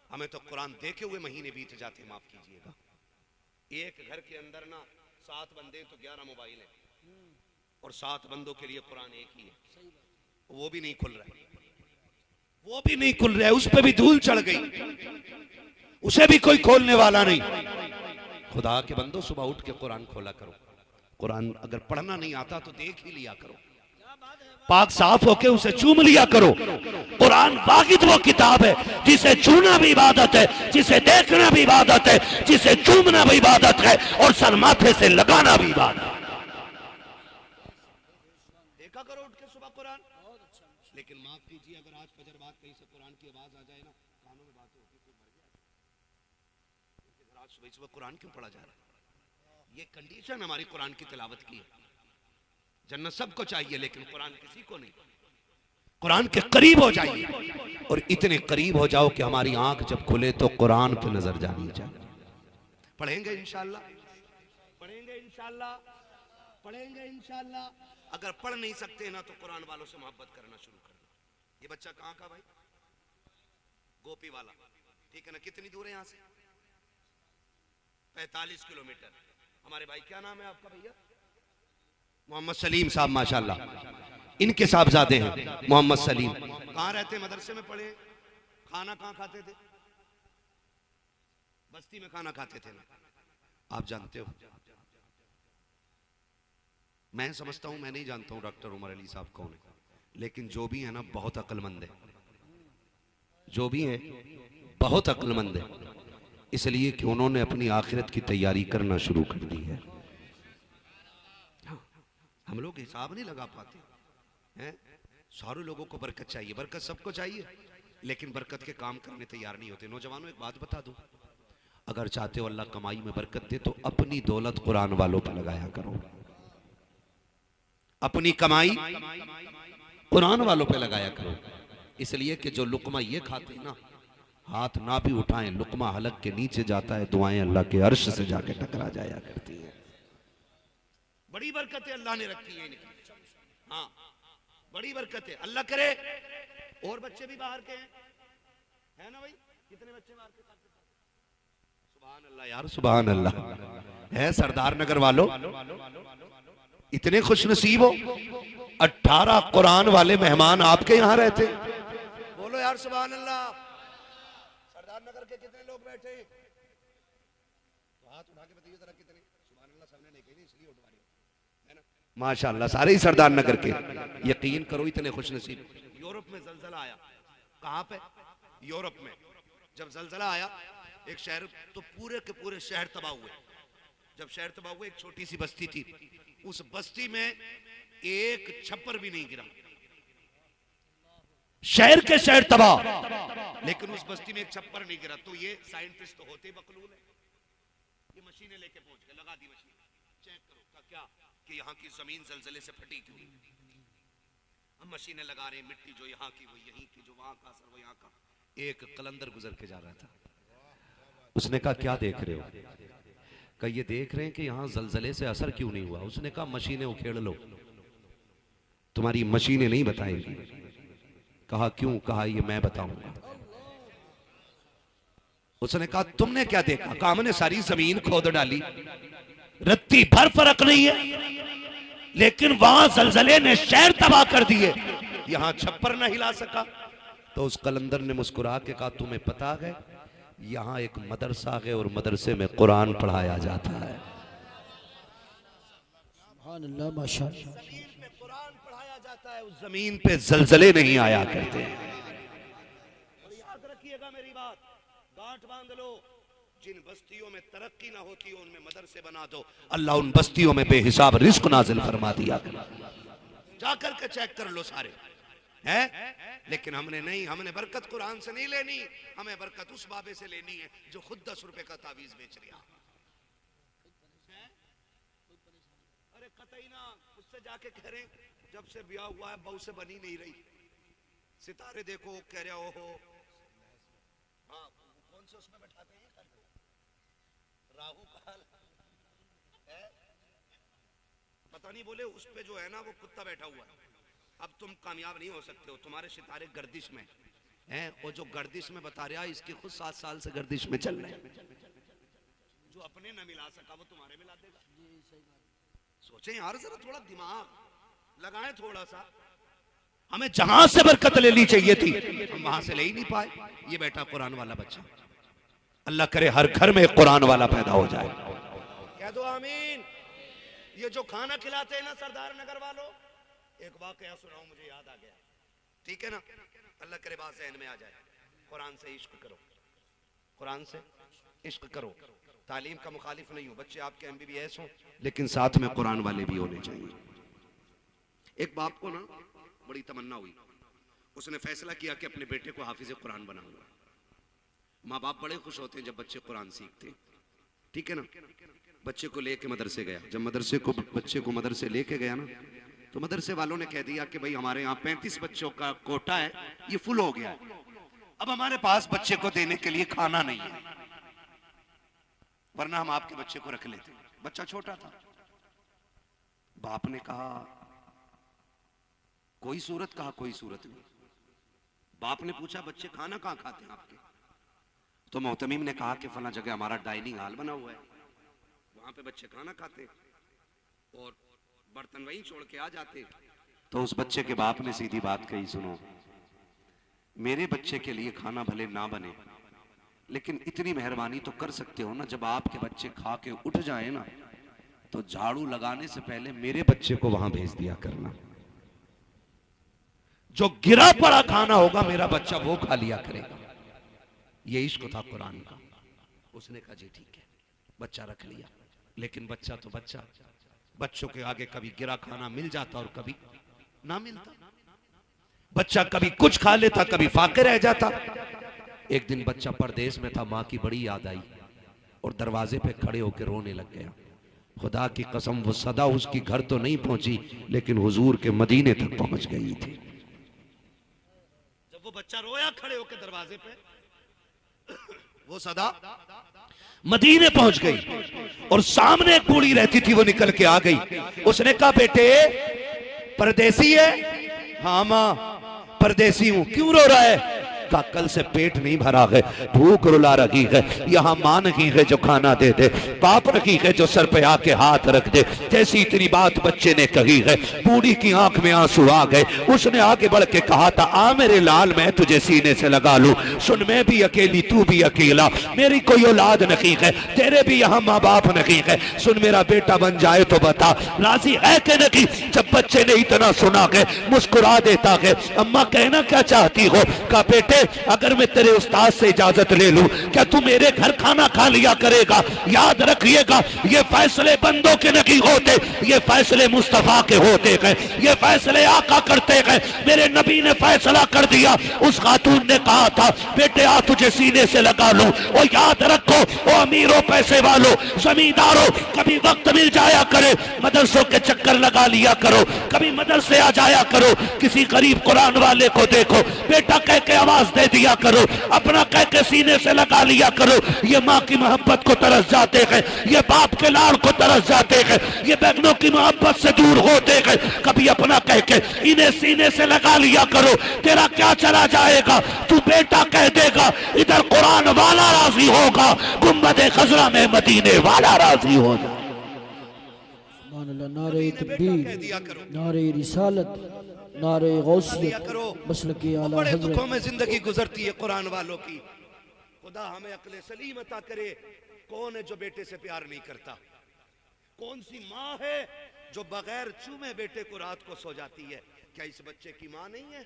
हमें तो कुरान देखे हुए महीने बीत जाते, माफ कीजिएगा। एक घर के अंदर ना 7 बंदे तो 11 मोबाइल है, और 7 बंदों के लिए कुरान एक ही है, वो भी नहीं खुल रहा है, वो भी नहीं खुल रहा है, उस पर भी धूल चढ़ गई, उसे भी कोई खोलने वाला नहीं। खुदा के बंदो, सुबह उठ के कुरान खोला करो। कुरान अगर पढ़ना नहीं आता तो देख ही लिया करो, पाक साफ होके उसे चूम लिया करो। कुरान वाहिद वो किताब है जिसे छूना भी इबादत है, जिसे देखना भी इबादत है, जिसे चूमना भी इबादत है, और सर माथे से लगाना भी इबादत है। देखा करो उठ के सुबह कुरान। लेकिन माफ कीजिए, अगर आज फजर बाद कहीं से कुरान की आवाज आ जाए ना, कानों में बात होती, कोई मर गया, आज सुबह सुबह कुरान क्यों पढ़ा जा रहा है? ये कंडीशन हमारी कुरान की तिलावत की है। जन्नत सबको चाहिए, लेकिन कुरान किसी को नहीं। कुरान के करीब हो जाइए, और इतने करीब हो जाओ कि हमारी आंख जब खुले तो कुरान पे नजर जानी चाहिए। पढ़ेंगे इंशाल्लाह, पढ़ेंगे इंशाल्लाह, पढ़ेंगे इंशाल्लाह। अगर पढ़ नहीं सकते ना तो कुरान वालों से मोहब्बत करना शुरू करना। ये बच्चा कहाँ का भाई? गोपी वाला, ठीक है ना? कितनी दूर है यहाँ से? 45 किलोमीटर। हमारे भाई, क्या नाम है आपका भैया? मोहम्मद सलीम साहब, माशाल्लाह। इनके साहबजादे हैं मोहम्मद सलीम। कहाँ रहते? मदरसे में पढ़े। खाना कहाँ खाते थे? बस्ती में खाना खाते थे ना, आप जानते हो। मैं समझता हूं, मैं नहीं जानता हूं डॉक्टर उमर अली साहब कौन है, लेकिन जो भी है ना बहुत अक्लमंद है, जो भी है बहुत अक्लमंद है, इसलिए कि उन्होंने अपनी आखिरत की तैयारी करना शुरू कर दी है। हम लोग हिसाब नहीं लगा पाते हैं। सारे लोगों को बरकत चाहिए, बरकत सबको चाहिए, लेकिन बरकत के काम करने तैयार नहीं होते। नौजवानों, एक बात बता दूं, अगर चाहते हो अल्लाह कमाई में बरकत दे तो अपनी दौलत कुरान वालों पर लगाया करो। अपनी कमाई कुरान वालों पे लगाया करो, इसलिए कि जो लुकमा ये खाते ना, हाथ ना भी उठाएं, लुकमा हलक के नीचे जाता है, दुआएं अल्लाह के अर्श से जाके टकरा जाया करती हैं। बड़ी बरकतें अल्लाह ने रखी है इनकी। हाँ, बड़ी बरकतें। अल्लाह करे और बच्चे भी बाहर के हैं, है ना भाई? कितने बच्चे बाहर के? सुभान अल्लाह यार, सुभान अल्लाह। है सरदार नगर वालों, इतने खुश नसीब हो, 18 कुरान वाले मेहमान आपके यहाँ रहते। बोलो यार सुभान अल्लाह। सरदार नगर के कितने लोग बैठे? हाथ उठा के बताइए जरा, कितने? सुभान अल्लाह सबने नहीं कही, इसलिए उठवा रही है ना। माशाअल्लाह, सारे ही सरदार नगर के। यकीन करो इतने खुश नसीब। यूरोप में जलजला आया। कहाँ पे? यूरोप में जब जलजला आया, एक शहर, तो पूरे के पूरे शहर तबाह हुए। जब शहर तबाह हुए, एक छोटी सी बस्ती थी, उस बस्ती में एक छप्पर भी नहीं गिरा। शहर के शहर तबाह, लेकिन उस बस्ती में एक छप्पर नहीं गिरा। तो ये साइंटिस्ट तो होते बकलूल है, ये मशीनें लेके पहुंच गए, लगा दी मशीन, चेक करो का क्या कि यहाँ की जमीन जलजले से फटी क्यों। हम मशीनें लगा रहे हैं, मिट्टी जो यहाँ की वो यहीं की, जो वहां का असर वो यहाँ का। एक कलंदर गुजर के जा रहा था, उसने कहा क्या देख रहे हो? कहा ये देख रहे हैं कि यहाँ जलजले से असर क्यों नहीं हुआ। उसने कहा मशीनें उखेड़ लो, तुम्हारी मशीनें नहीं बताएंगी। कहा क्यों? कहा ये मैं बताऊंगा। उसने कहा तुमने क्या देखा? कहा हमने सारी जमीन खोद डाली, रत्ती भर फर्क नहीं है, लेकिन वहां जलजले ने शहर तबाह कर दिए, यहाँ छप्पर न हिला सका। तो उस कलंदर ने मुस्कुरा के कहा तुम्हें पता है यहाँ एक मदरसा है और मदरसे में कुरान पढ़ाया जाता है। सुभान माशाअल्लाह। जमीन पे कुरान पढ़ाया जाता है, उस जमीन पे जलजले नहीं आया करते। और याद रखिएगा मेरी बात, गांठ बांध लो, जिन बस्तियों में तरक्की ना होती है उनमें मदरसे बना दो, अल्लाह उन बस्तियों में बेहिसाब रिस्क नाजिल फरमा दिया। जाकर के चेक कर लो सारे है। लेकिन हमने नहीं, हमने बरकत कुरान से नहीं लेनी, हमें बरकत उस बाबे से लेनी है जो खुद 10 रुपए का तावीज बेच रहा। अरे कतई ना, उससे जाके कह रहे जब से ब्याह हुआ है बहू से बनी नहीं रही, सितारे देखो, कह रहे हो हाँ कौन से उसमें बैठाते हैं राहु काल है, पता नहीं, बोले उस पे जो है ना वो कुत्ता बैठा हुआ है। अब तुम कामयाब नहीं हो सकते हो, तुम्हारे सितारे गर्दिश में, हैं। वो जो गर्दिश में बता रहा है, इसकी खुद 7 साल से गर्दिश में चल रहे हैं। जो अपने न मिला सका वो तुम्हारे मिला देगा। सोचे यार, जरा थोड़ा दिमाग लगाएं थोड़ा सा। हमें जहां से बरकत लेनी चाहिए थी हम वहां से ले ही नहीं पाए। ये बेटा कुरान वाला बच्चा, अल्लाह करे हर घर में कुरान वाला पैदा हो जाए। कह दो आमीन। ये जो खाना खिलाते हैं ना सरदार नगर वालों, एक वाकया सुनाऊं, मुझे याद आ गया, ठीक है ना? अल्लाह करे बात ज़हन में आ जाए। कुरान से इश्क करो, कुरान से इश्क करो। तालीम का मुखालिफ नहीं हो, बच्चे आपके MBBS हो, लेकिन साथ में कुरान वाले भी होने चाहिए। एक बाप को ना बड़ी तमन्ना हुई, उसने फैसला किया कि अपने बेटे को हाफिज कुरान बनाऊंगा। माँ बाप बड़े खुश होते हैं जब बच्चे कुरान सीखते हैं, ठीक है ना? बच्चे को लेके मदरसे गया। जब बच्चे को मदरसे लेके गया ना, तो मदरसे वालों ने कह दिया कि भाई हमारे यहाँ 35 बच्चों का कोटा है, ये फुल हो गया है, अब हमारे पास बच्चे को देने के लिए खाना नहीं है, वरना हम आपके बच्चे को रख लेते। बच्चा छोटा था। बाप ने कहा कोई सूरत, कहा कोई सूरत नहीं। बाप ने पूछा बच्चे खाना कहाँ खाते हैं आपके? तो मोहतमीम ने कहा कि फला जगह हमारा डाइनिंग हॉल बना हुआ है, वहां पे बच्चे खाना खाते और बर्तन वहीं छोड़ के आ जाते। तो उस बच्चे के बाप ने सीधी बात कही, सुनो मेरे बच्चे के लिए खाना भले ना बने, लेकिन इतनी मेहरबानी तो कर सकते हो ना, जब आपके बच्चे खा के उठ जाए ना, तो झाड़ू लगाने से पहले मेरे बच्चे को वहां भेज दिया करना। जो गिरा पड़ा खाना होगा मेरा बच्चा वो खा लिया करेगा। ये इश्क था कुरान का। उसने कहा जी ठीक है, बच्चा रख लिया। लेकिन बच्चा तो बच्चा, बच्चों के आगे कभी गिरा खाना मिल जाता और कभी ना मिलता। बच्चा कभी कुछ खा लेता, कभी फाके रह जाता। एक दिन बच्चा परदेश में था, माँ की बड़ी याद आई और दरवाजे पे खड़े होकर रोने लग गया। खुदा की कसम वो सदा उसकी घर तो नहीं पहुंची, लेकिन हुजूर के मदीने तक पहुंच गई थी। जब वो बच्चा रोया खड़े होकर दरवाजे पे, वो सदा मदीने पहुंच गई और सामने एक बूढ़ी रहती थी, वो निकल के आ गई। उसने कहा बेटे परदेसी है? हाँ माँ परदेसी हूं। क्यों रो रहा है? का कल से पेट नहीं भरा है, भूख रुला रही है, यहाँ मां नहीं है जो खाना दे दे, बाप नहीं है जो सर पे आके हाथ रख दे। जैसी इतनी बात बच्चे ने कही है, बूढ़ी की आंख में आंसू आ गए। उसने आगे बढ़ के कहा था आ मेरे लाल मैं तुझे सीने से लगा लूं। सुन मैं भी अकेली तू भी अकेला, मेरी कोई औलाद नहीं है, तेरे भी यहाँ माँ बाप नहीं है। सुन मेरा बेटा बन जाए तो बता राजी है कि नहीं? जब बच्चे ने इतना सुना है मुस्कुरा देता है। अम्मा कहना क्या चाहती हो? का बेटे अगर मैं तेरे उस्ताद से इजाजत ले लूं, क्या तू मेरे घर खाना खा लिया करेगा? याद रखिएगा ये फैसले बंदों के नहीं होते, ये फैसले मुस्तफा के होते हैं, ये फैसले आका करते हैं। मेरे नबी ने फैसला कर दिया। उस खातून ने कहा था बेटे आ तुझे सीने से लगा लूं। और याद रखो ओ अमीरों पैसे वालों जमींदारों, कभी वक्त मिल जाया करे मदरसों के चक्कर लगा लिया करो, कभी मदरसे आ जाया करो, किसी गरीब कुरान वाले को देखो बेटा कह के आवाज दे दिया करो, अपना कह के सीने से लगा लिया करो। ये माँ की मोहब्बत को तरस जाते हैं, ये बाप के लाड़ को तरस जाते हैं, ये बहनों की मोहब्बत से दूर होते हैं। कभी अपना कह के इन्हें सीने से लगा लिया करो। तेरा क्या चला जाएगा? तू बेटा कह देगा इधर कुरान वाला राजी होगा, गुम्बद खजरा में मदीने वाला राजी होगा। नारे तकबीर, नारे रिसालत, नारे गौसियत, मसलकी आला बड़े हज़रत। दुखों में जिंदगी गुजरती है कुरान वालों की। खुदा हमें अक्ल सलीम अता करे। कौन है जो बेटे से प्यार नहीं करता? कौन सी माँ है जो बगैर चूमे बेटे को रात को सो जाती है? क्या इस बच्चे की माँ नहीं है?